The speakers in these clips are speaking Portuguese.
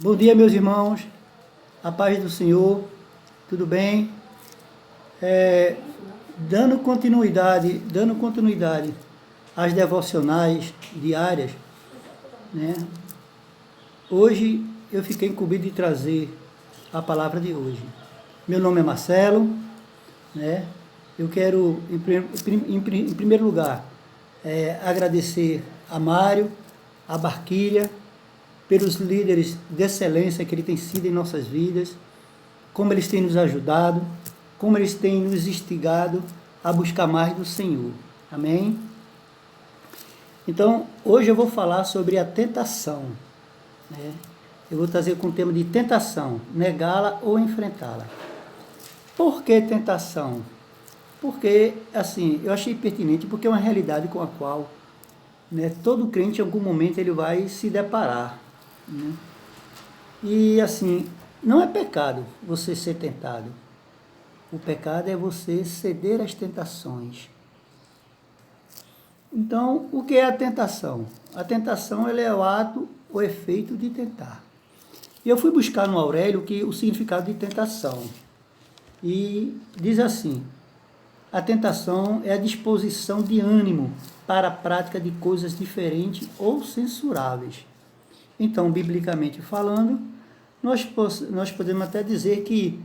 Bom dia, meus irmãos, a paz do Senhor, tudo bem? Dando continuidade às devocionais diárias, né? Hoje eu fiquei incumbido de trazer a palavra de hoje. Meu nome é Marcelo, né? Eu quero, em primeiro lugar, agradecer a Mário, a Barquilha, pelos líderes de excelência que ele tem sido em nossas vidas, como eles têm nos ajudado, como eles têm nos instigado a buscar mais do Senhor. Amém? Então, hoje eu vou falar sobre a tentação, né? Eu vou trazer com o tema de tentação, negá-la ou enfrentá-la. Por que tentação? Porque, assim, eu achei pertinente, porque é uma realidade com a qual, né, todo crente em algum momento ele vai se deparar, né? E assim, não é pecado você ser tentado. O pecado é você ceder às tentações. Então, o que é a tentação? A tentação ela é o ato, o efeito de tentar. E eu fui buscar no Aurélio o significado de tentação. E diz assim: a tentação é a disposição de ânimo para a prática de coisas diferentes ou censuráveis. Então, biblicamente falando, nós podemos até dizer que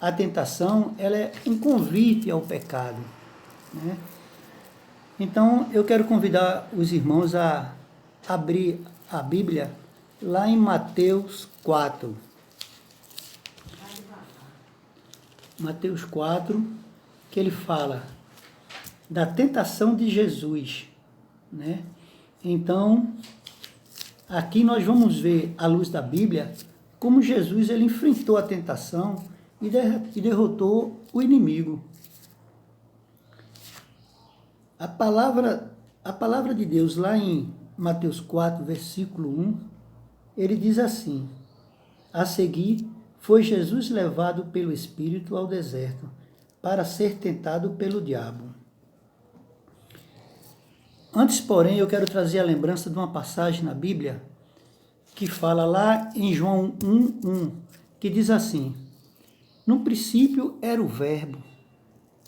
a tentação ela é um convite ao pecado, né? Então, eu quero convidar os irmãos a abrir a Bíblia lá em Mateus 4. Mateus 4, que ele fala da tentação de Jesus, né? Então, aqui nós vamos ver, à luz da Bíblia, como Jesus ele enfrentou a tentação e derrotou o inimigo. A palavra de Deus, lá em Mateus 4, versículo 1, ele diz assim: a seguir, foi Jesus levado pelo Espírito ao deserto, para ser tentado pelo diabo. Antes, porém, eu quero trazer a lembrança de uma passagem na Bíblia, que fala lá em João 1:1, que diz assim: no princípio era o Verbo,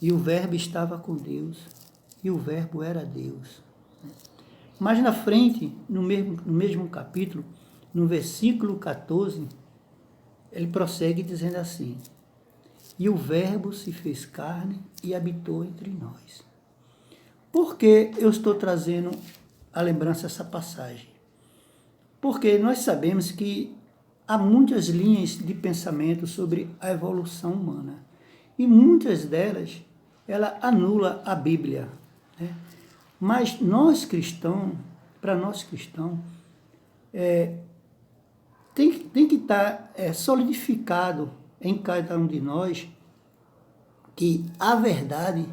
e o Verbo estava com Deus, e o Verbo era Deus. Mas na frente, no mesmo capítulo, no versículo 14, ele prossegue dizendo assim: e o Verbo se fez carne e habitou entre nós. Por que eu estou trazendo a lembrança dessa passagem? Porque nós sabemos que há muitas linhas de pensamento sobre a evolução humana. E muitas delas, ela anula a Bíblia, né? Mas nós cristãos, para nós cristãos, tem que estar solidificado em cada um de nós que a verdade,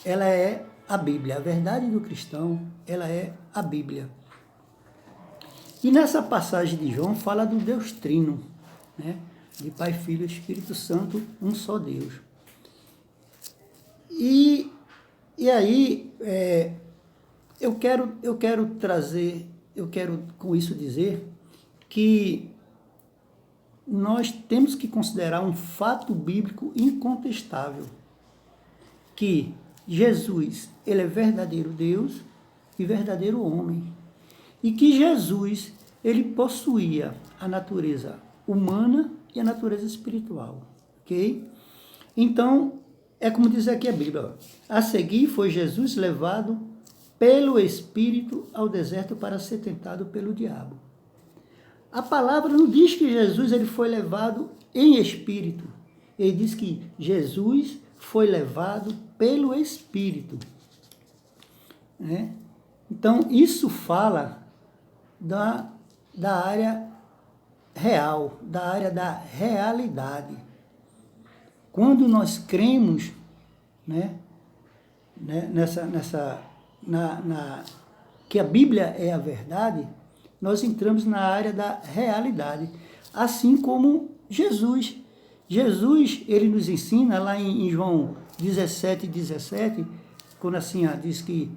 ela é a Bíblia. A verdade do cristão, ela é a Bíblia. E nessa passagem de João fala do Deus Trino, né? De Pai, Filho e Espírito Santo, um só Deus. E aí, eu quero com isso dizer que nós temos que considerar um fato bíblico incontestável, que Jesus, ele é verdadeiro Deus e verdadeiro homem. E que Jesus, ele possuía a natureza humana e a natureza espiritual, ok? Então, é como diz aqui a Bíblia: a seguir foi Jesus levado pelo Espírito ao deserto para ser tentado pelo diabo. A palavra não diz que Jesus ele foi levado em espírito. Ele diz que Jesus foi levado pelo Espírito, né? Então, isso fala da área real, da área da realidade. Quando nós cremos, né, que a Bíblia é a verdade, nós entramos na área da realidade. Assim como Jesus. Jesus, ele nos ensina lá em João 17:17, quando assim diz que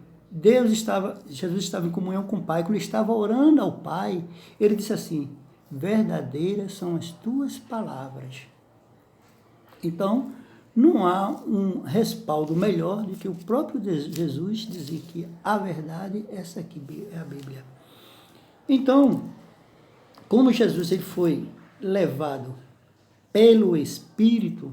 Jesus estava em comunhão com o Pai, quando ele estava orando ao Pai, ele disse assim: verdadeiras são as tuas palavras. Então, não há um respaldo melhor do que o próprio Jesus dizer que a verdade, essa aqui é a Bíblia. Então, como Jesus ele foi levado pelo Espírito,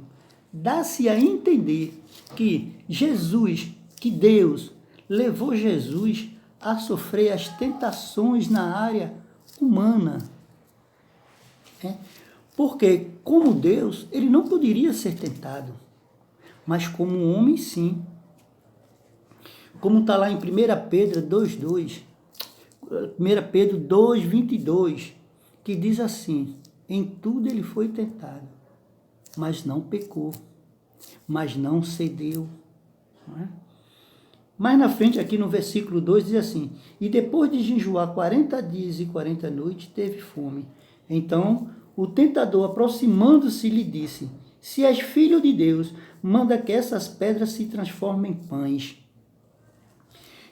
dá-se a entender que Jesus, que Deus levou Jesus a sofrer as tentações na área humana. Porque, como Deus, ele não poderia ser tentado, mas como um homem, sim. Como está lá em 1 Pedro 2,2, 1 Pedro 2,22, que diz assim: em tudo ele foi tentado, mas não pecou, mas não cedeu. Não é? Mais na frente, aqui no versículo 2, diz assim: e depois de jejuar 40 dias e 40 noites, teve fome. Então, o tentador, aproximando-se, lhe disse: se és filho de Deus, manda que essas pedras se transformem em pães.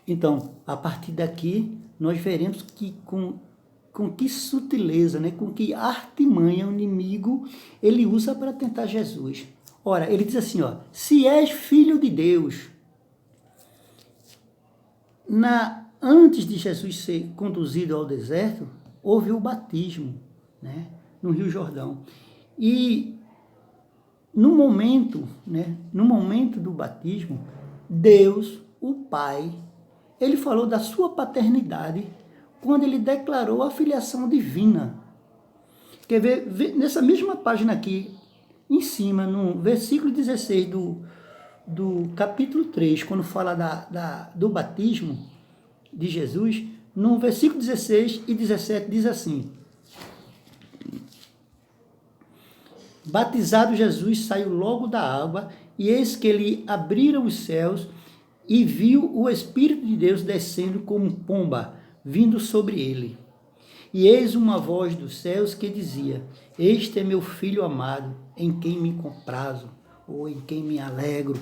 Então, a partir daqui, nós veremos que com que sutileza, né, com que artimanha o inimigo ele usa para tentar Jesus. Ora, ele diz assim, ó, se és filho de Deus. Antes de Jesus ser conduzido ao deserto, houve o batismo, né, no Rio Jordão. E no momento do batismo, Deus, o Pai, ele falou da sua paternidade quando ele declarou a filiação divina. Quer ver nessa mesma página aqui, em cima, no versículo 16 do capítulo 3, quando fala do batismo de Jesus, no versículo 16 e 17 diz assim: batizado Jesus saiu logo da água, e eis que ele abriram os céus, e viu o Espírito de Deus descendo como pomba, vindo sobre ele. E eis uma voz dos céus que dizia: este é meu filho amado, em quem me comprazo, ou em quem me alegro.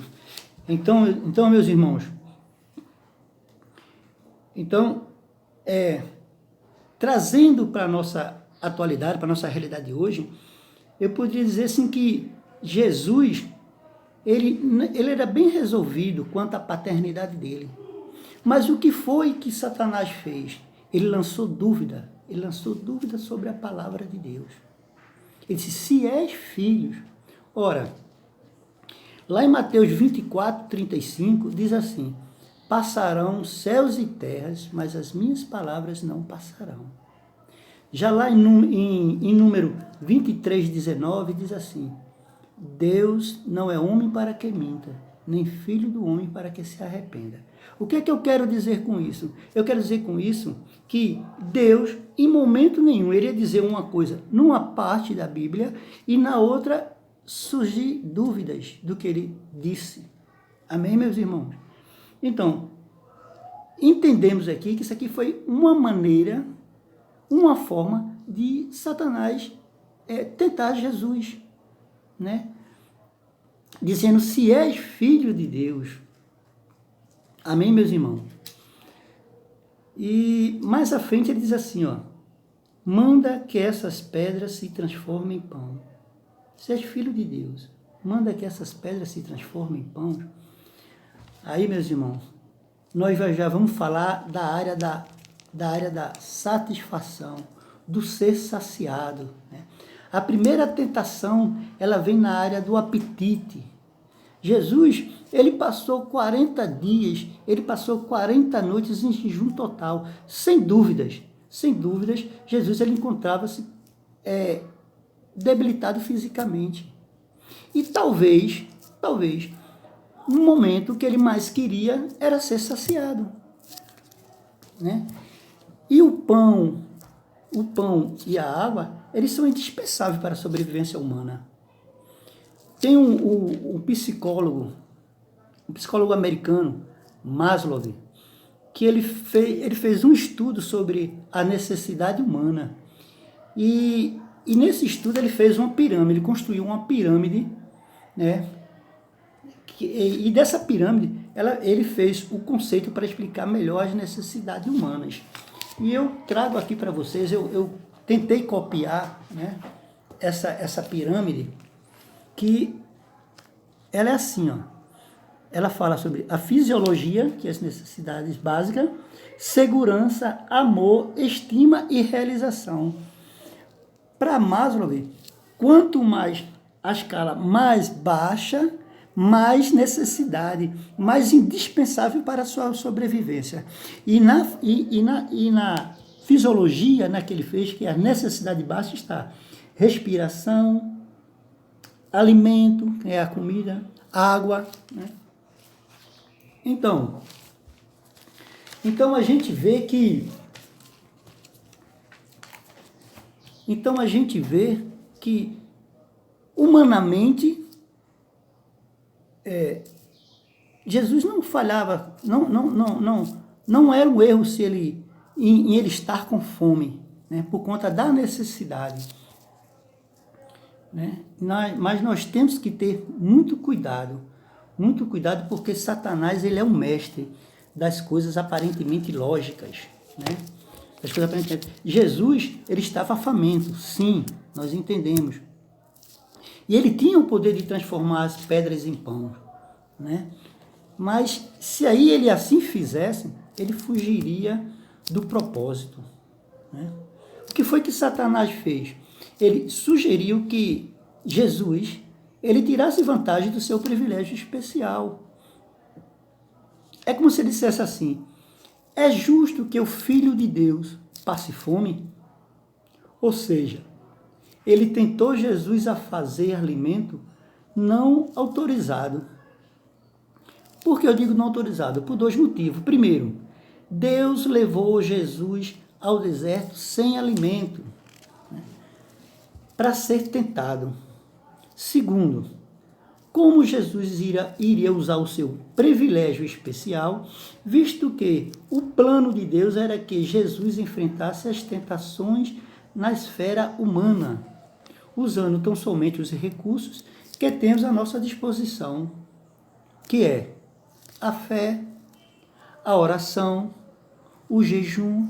Então meus irmãos, trazendo para a nossa atualidade, para a nossa realidade de hoje, eu poderia dizer assim que Jesus, ele era bem resolvido quanto à paternidade dele. Mas o que foi que Satanás fez? Ele lançou dúvida sobre a palavra de Deus. Ele disse: se és filho. Ora, lá em Mateus 24, 35, diz assim: passarão céus e terras, mas as minhas palavras não passarão. Já lá em número 23, 19, diz assim: Deus não é homem para que minta, nem filho do homem para que se arrependa. O que é que eu quero dizer com isso? Eu quero dizer com isso que Deus, em momento nenhum, iria dizer uma coisa numa parte da Bíblia e na outra surgir dúvidas do que ele disse. Amém, meus irmãos? Então, entendemos aqui que isso aqui foi uma maneira, uma forma de Satanás tentar Jesus, né? Dizendo: se és filho de Deus. Amém, meus irmãos? E mais à frente ele diz assim, ó: manda que essas pedras se transformem em pão. Se és filho de Deus, manda que essas pedras se transformem em pão. Aí, meus irmãos, nós já vamos falar da área da satisfação, do ser saciado, né? A primeira tentação, ela vem na área do apetite. Jesus, ele passou 40 dias, ele passou 40 noites em jejum total, sem dúvidas, Jesus ele encontrava-se debilitado fisicamente. E talvez, no momento que ele mais queria era ser saciado, né? E o pão e a água, eles são indispensáveis para a sobrevivência humana. Tem um psicólogo americano, Maslow, que ele fez um estudo sobre a necessidade humana. E nesse estudo ele fez uma pirâmide, ele construiu uma pirâmide, né? E dessa pirâmide, ele fez o conceito para explicar melhor as necessidades humanas. E eu trago aqui para vocês, eu tentei copiar, né, essa pirâmide, que ela é assim, ó. Ela fala sobre a fisiologia, que é as necessidades básicas, segurança, amor, estima e realização. Para Maslow, quanto mais a escala mais baixa, mais necessidade, mais indispensável para a sua sobrevivência. E na fisiologia, que ele fez, que a necessidade baixa está respiração, alimento, que é a comida, água, né? Então a gente vê que humanamente Jesus não falhava, não era um erro se em ele estar com fome, né, por conta da necessidade, né? Mas nós temos que ter muito cuidado, porque Satanás, ele é o mestre das coisas aparentemente lógicas, né? Das coisas aparentemente. Jesus, ele estava faminto, sim, nós entendemos. E ele tinha o poder de transformar as pedras em pão, né? Mas se aí ele assim fizesse, ele fugiria do propósito, né? O que foi que Satanás fez? Ele sugeriu que Jesus, ele tirasse vantagem do seu privilégio especial. É como se ele dissesse assim: é justo que o Filho de Deus passe fome? Ou seja, ele tentou Jesus a fazer alimento não autorizado. Por que eu digo não autorizado? Por dois motivos. Primeiro, Deus levou Jesus ao deserto sem alimento, né, para ser tentado. Segundo, como Jesus iria usar o seu privilégio especial, visto que o plano de Deus era que Jesus enfrentasse as tentações na esfera humana, usando tão somente os recursos que temos à nossa disposição, que é a fé, a oração, o jejum,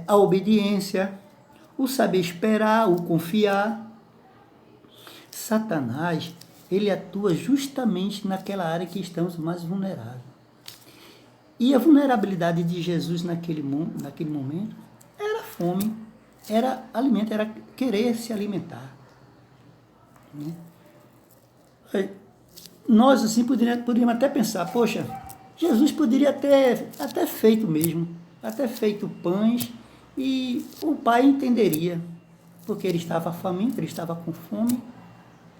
a obediência, o saber esperar, o confiar. Satanás, ele atua justamente naquela área que estamos mais vulneráveis. E a vulnerabilidade de Jesus naquele momento era fome, era alimento, era querer se alimentar, né? Nós, assim, poderíamos até pensar, poxa, Jesus poderia ter até feito mesmo, até feito pães, e o Pai entenderia, porque ele estava faminto, ele estava com fome,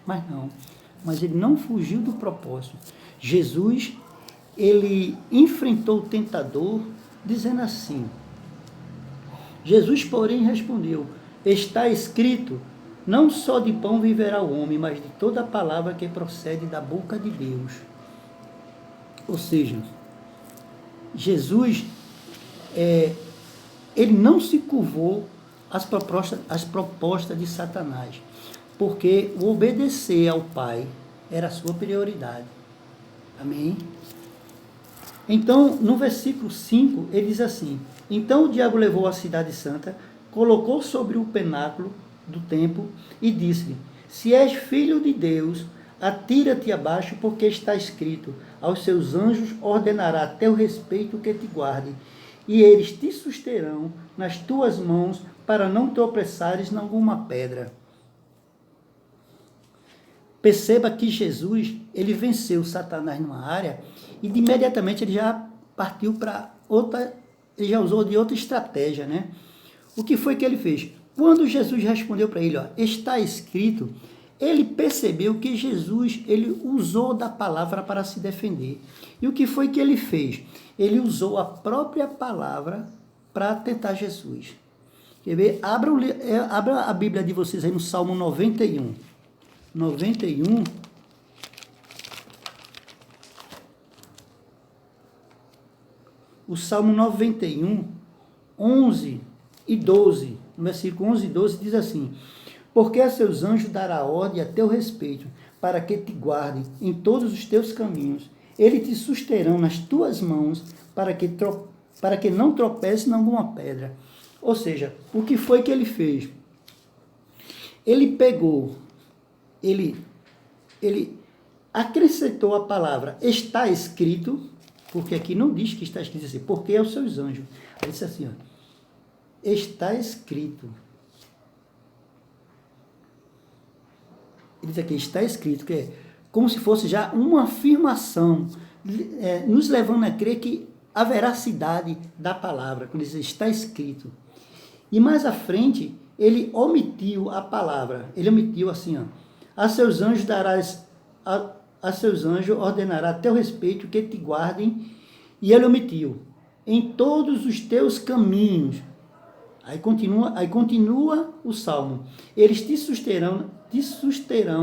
mas não. Mas ele não fugiu do propósito. Jesus, ele enfrentou o tentador dizendo assim: Jesus, porém, respondeu: está escrito, não só de pão viverá o homem, mas de toda a palavra que procede da boca de Deus. Ou seja, Jesus, ele não se curvou às propostas de Satanás, porque o obedecer ao Pai era a sua prioridade. Amém? Então, no versículo 5, ele diz assim: então o diabo levou a cidade santa, colocou sobre o penáculo do templo e disse-lhe: se és filho de Deus, atira-te abaixo, porque está escrito: aos seus anjos ordenará a teu respeito que te guarde, e eles te susterão nas tuas mãos, para não tropeçares em alguma pedra. Perceba que Jesus, ele venceu Satanás numa área e imediatamente ele já partiu para outra, ele já usou de outra estratégia, né? O que foi que ele fez? Quando Jesus respondeu para ele, está escrito, ele percebeu que Jesus, ele usou da palavra para se defender. E o que foi que ele fez? Ele usou a própria palavra para tentar Jesus. Quer ver? Abra a Bíblia de vocês aí no Salmo 91. 91. O Salmo 91, 11 e 12. No versículo 11 e 12 diz assim: porque a seus anjos dará ordem a teu respeito, para que te guardem em todos os teus caminhos. Eles te susterão nas tuas mãos, para que não tropece em alguma pedra. Ou seja, o que foi que ele fez? Ele pegou, ele acrescentou a palavra está escrito, porque aqui não diz que está escrito assim, porque é os seus anjos. Aí disse assim, ó, está escrito. Ele diz aqui, está escrito, que é como se fosse já uma afirmação, nos levando a crer que a veracidade da palavra, quando diz está escrito. E mais à frente, ele omitiu a palavra, ele omitiu assim, ó, a seus anjos darás, a seus anjos ordenará a teu respeito que te guardem, e ele omitiu, em todos os teus caminhos. Aí continua o salmo, eles te susterão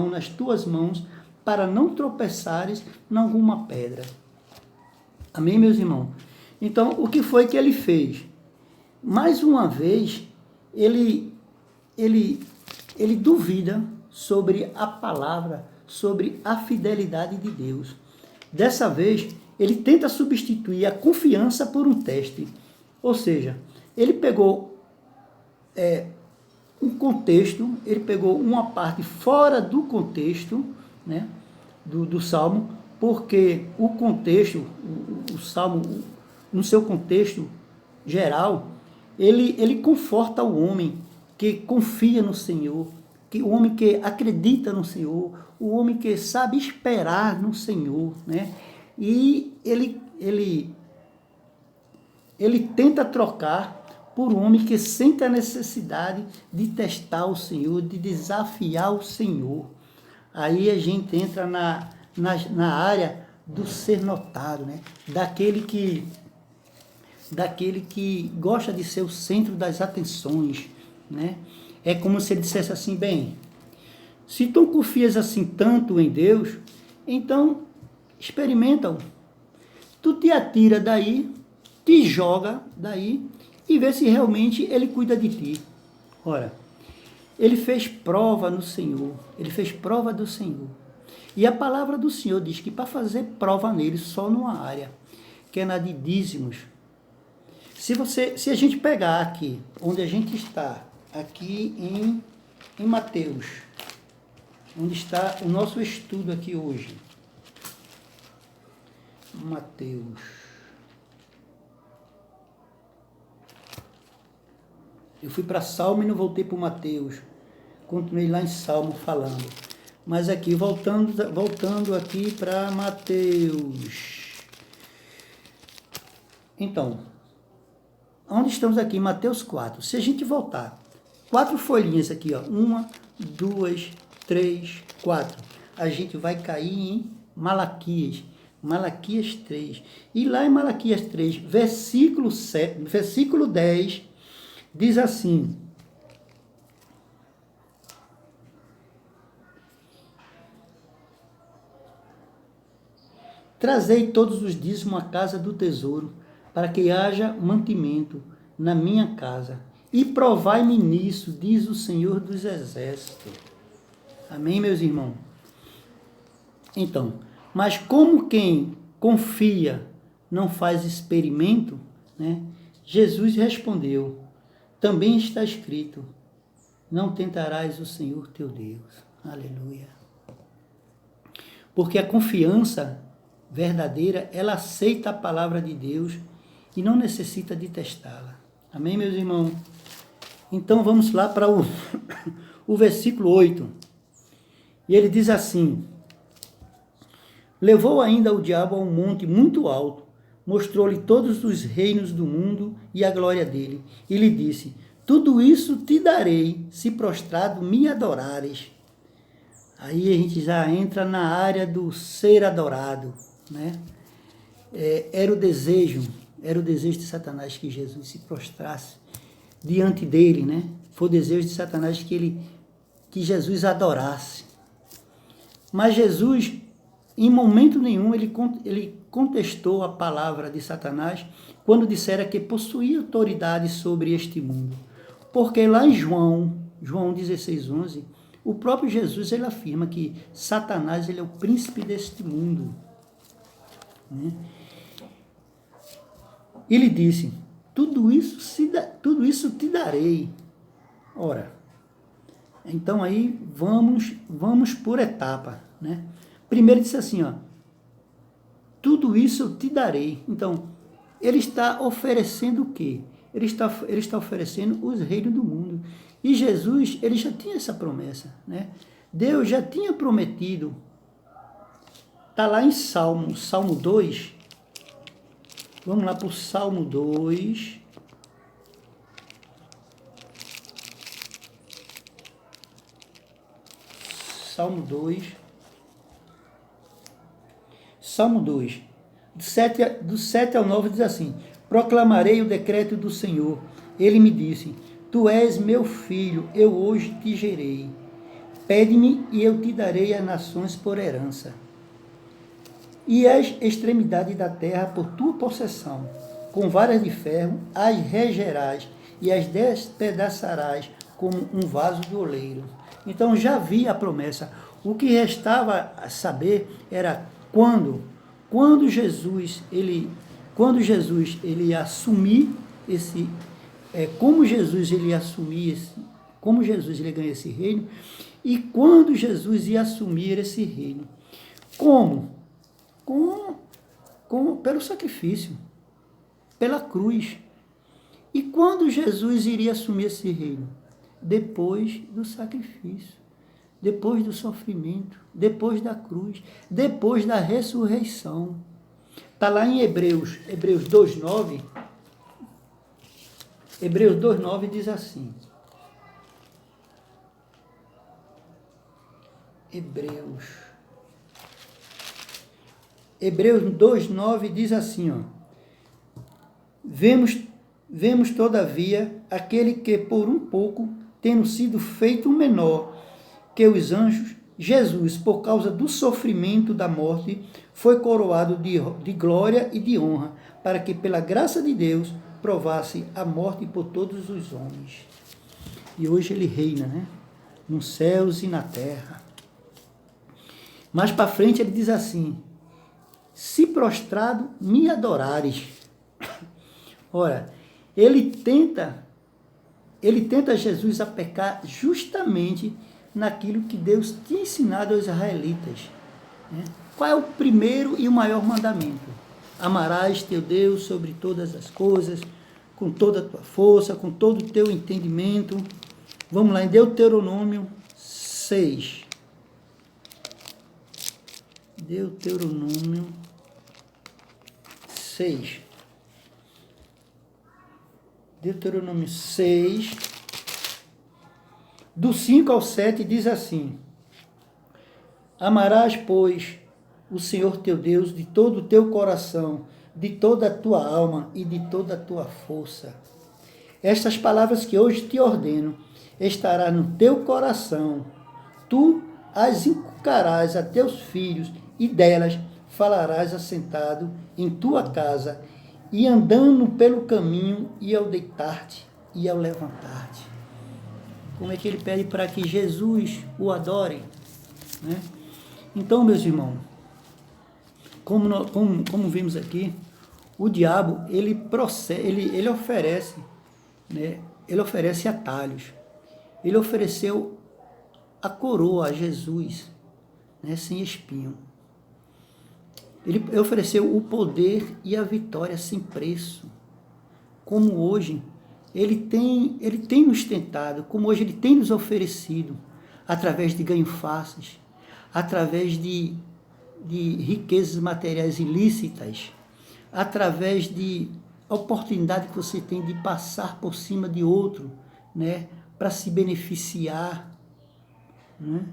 nas tuas mãos, para não tropeçares em alguma pedra. Amém, meus irmãos? Então, o que foi que ele fez? Mais uma vez, ele duvida sobre a palavra, sobre a fidelidade de Deus. Dessa vez, ele tenta substituir a confiança por um teste. Ou seja, ele pegou um contexto, ele pegou uma parte fora do contexto, né, do Salmo, porque o contexto, o Salmo, no seu contexto geral, ele conforta o homem que confia no Senhor, o homem que acredita no Senhor, o homem que sabe esperar no Senhor, né? E ele tenta trocar por um homem que sente a necessidade de testar o Senhor, de desafiar o Senhor. Aí a gente entra na área do ser notado, né? Daquele que gosta de ser o centro das atenções, né? É como se ele dissesse assim, bem, se tu confias assim tanto em Deus, então experimenta-o. Tu te atira daí, te joga daí e vê se realmente ele cuida de ti. Ora, ele fez prova no Senhor, ele fez prova do Senhor. E a palavra do Senhor diz que para fazer prova nele só numa área, que é na de dízimos. Se a gente pegar aqui, onde a gente está, aqui em Mateus, onde está o nosso estudo aqui hoje. Mateus. Eu fui para Salmo e não voltei para Mateus. Continuei lá em Salmo falando. Mas aqui, voltando aqui para Mateus. Então, onde estamos aqui? Mateus 4. Se a gente voltar, 4 folhinhas aqui, ó. 1, 2, 3, 4. A gente vai cair em Malaquias. Malaquias 3. E lá em Malaquias 3, versículo 10, diz assim: trazei todos os dízimos à casa do tesouro, para que haja mantimento na minha casa. E provai-me nisso, diz o Senhor dos Exércitos. Amém, meus irmãos? Então, mas como quem confia não faz experimento, né? Jesus respondeu, também está escrito, não tentarás o Senhor teu Deus. Aleluia. Porque a confiança verdadeira, ela aceita a palavra de Deus e não necessita de testá-la. Amém, meus irmãos? Então vamos lá para o versículo 8. E ele diz assim: levou ainda o diabo a um monte muito alto, mostrou-lhe todos os reinos do mundo e a glória dele, e lhe disse: tudo isso te darei, se prostrado me adorares. Aí a gente já entra na área do ser adorado, né? Era o desejo de Satanás que Jesus se prostrasse diante dele, né? Foi o desejo de Satanás que Jesus adorasse. Mas Jesus, em momento nenhum, ele contestou a palavra de Satanás quando dissera que possuía autoridade sobre este mundo. Porque lá em João 16:11, o próprio Jesus ele afirma que Satanás ele é o príncipe deste mundo. Né? Ele disse: tudo isso te darei. Ora, então aí vamos por etapa, né? Primeiro disse assim, ó, tudo isso eu te darei. Então, ele está oferecendo o quê? Ele está oferecendo os reinos do mundo. E Jesus, ele já tinha essa promessa, né? Deus já tinha prometido. Está lá em Salmo 2. Vamos lá para o Salmo 2. Salmo 2. Salmo 2. Do 7 ao 9 diz assim: proclamarei o decreto do Senhor. Ele me disse: tu és meu filho, eu hoje te gerei. Pede-me e eu te darei as nações por herança. E as extremidades da terra por tua possessão. Com varas de ferro as regerás e as despedaçarás como um vaso de oleiro. Então já havia a promessa. O que restava a saber era quando Jesus ele ia assumir esse, como Jesus ele ia assumir esse, como Jesus ele ganha esse reino, e quando Jesus ia assumir esse reino. Como? Pelo sacrifício, pela cruz. E quando Jesus iria assumir esse reino? Depois do sacrifício, depois do sofrimento, depois da cruz, depois da ressurreição. Está lá em Hebreus 2:9. Hebreus 2:9 diz assim. Hebreus 2:9 diz assim, ó. Vemos todavia aquele que por um pouco, tendo sido feito menor que os anjos, Jesus, por causa do sofrimento da morte, foi coroado de glória e de honra, para que pela graça de Deus provasse a morte por todos os homens. E hoje ele reina, né? Nos céus e na terra. Mais para frente ele diz assim: se prostrado me adorares. Ora, ele tenta Jesus a pecar justamente naquilo que Deus tinha ensinado aos israelitas, né? Qual é o primeiro e o maior mandamento? Amarás teu Deus sobre todas as coisas, com toda a tua força, com todo o teu entendimento. Vamos lá, em Deuteronômio 6. Deuteronômio 6. Deuteronômio 6, do 5 ao 7, diz assim: amarás, pois, o Senhor teu Deus de todo o teu coração, de toda a tua alma e de toda a tua força. Estas palavras que hoje te ordeno estará no teu coração. Tu as inculcarás a teus filhos e delas falarás assentado em tua casa e andando pelo caminho e ao deitar-te e ao levantar-te. Como é que ele pede para que Jesus o adore, né? Então, meus irmãos, como vimos aqui, o diabo, ele oferece, né? Ele oferece atalhos. Ele ofereceu a coroa a Jesus, né? Sem espinho. Ele ofereceu o poder e a vitória sem preço. Como hoje ele tem nos tentado, como hoje ele tem nos oferecido, através de ganho fáceis, através de riquezas materiais ilícitas, através de oportunidade que você tem de passar por cima de outro, né, para se beneficiar, né?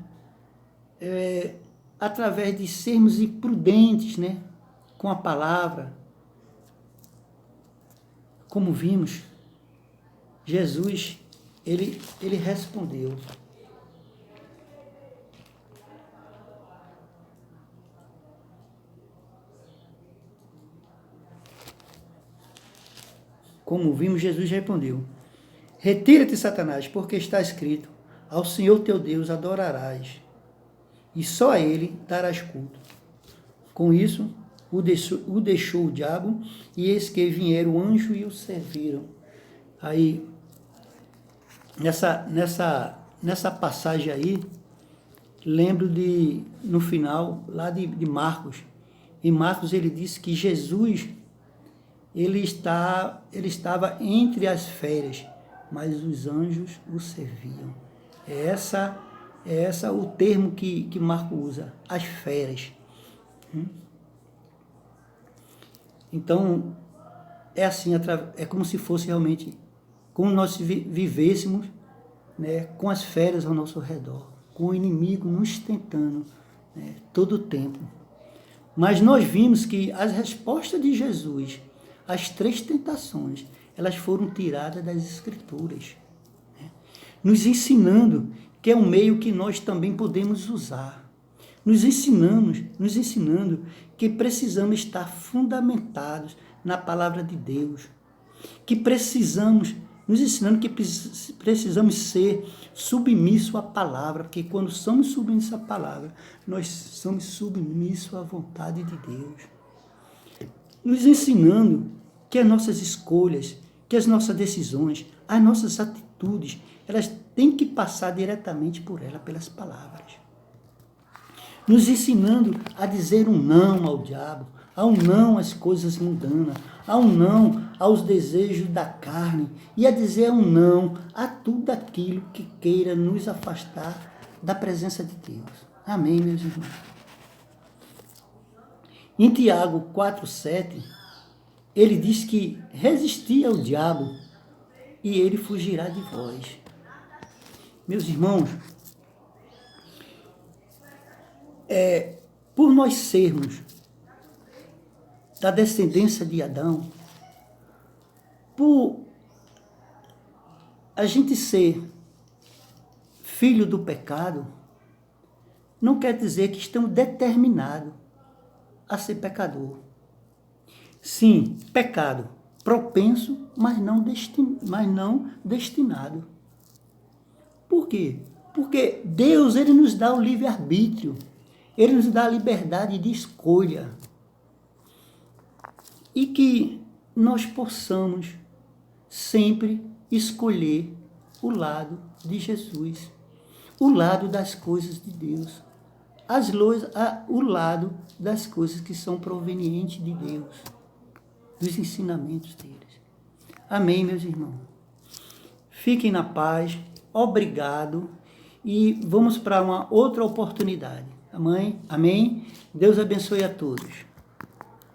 Através de sermos imprudentes, né, com a palavra. Como vimos, Jesus, ele respondeu. Como vimos, Jesus respondeu: retira-te, Satanás, porque está escrito: ao Senhor teu Deus adorarás, e só a Ele darás culto. Com isso, o deixou o diabo, e eis que vieram o anjo e o serviram. Aí, nessa passagem aí, lembro no final, lá de Marcos. Em Marcos ele disse que Jesus, ele estava entre as feras, mas os anjos o serviam. É essa o termo que Marcos usa, as feras. Então, é assim, é como se fosse realmente, como nós vivêssemos, né, com as feras ao nosso redor, com o inimigo nos tentando, né, todo o tempo. Mas nós vimos que as respostas de Jesus, as 3 tentações, elas foram tiradas das Escrituras, né, nos ensinando que é um meio que nós também podemos usar, nos ensinando que precisamos estar fundamentados na palavra de Deus, que nos ensinando que precisamos ser submissos à palavra, porque quando somos submissos à palavra, nós somos submissos à vontade de Deus. Nos ensinando que as nossas escolhas, que as nossas decisões, as nossas atitudes, elas têm que passar diretamente por ela, pelas palavras. Nos ensinando a dizer um não ao diabo, a um não às coisas mundanas, a um não aos desejos da carne e a dizer um não a tudo aquilo que queira nos afastar da presença de Deus. Amém, meus irmãos? Em Tiago 4,7, ele diz que resistir ao diabo e ele fugirá de vós. Meus irmãos, por nós sermos da descendência de Adão, por a gente ser filho do pecado, não quer dizer que estamos determinados a ser pecador. Sim, pecado propenso, mas não destinado. Por quê? Porque Deus, ele nos dá o livre-arbítrio, ele nos dá a liberdade de escolha. E que nós possamos sempre escolher o lado de Jesus, o lado das coisas de Deus, o lado das coisas que são provenientes de Deus, dos ensinamentos deles. Amém, meus irmãos? Fiquem na paz, obrigado, e vamos para uma outra oportunidade. Amém? Deus abençoe a todos.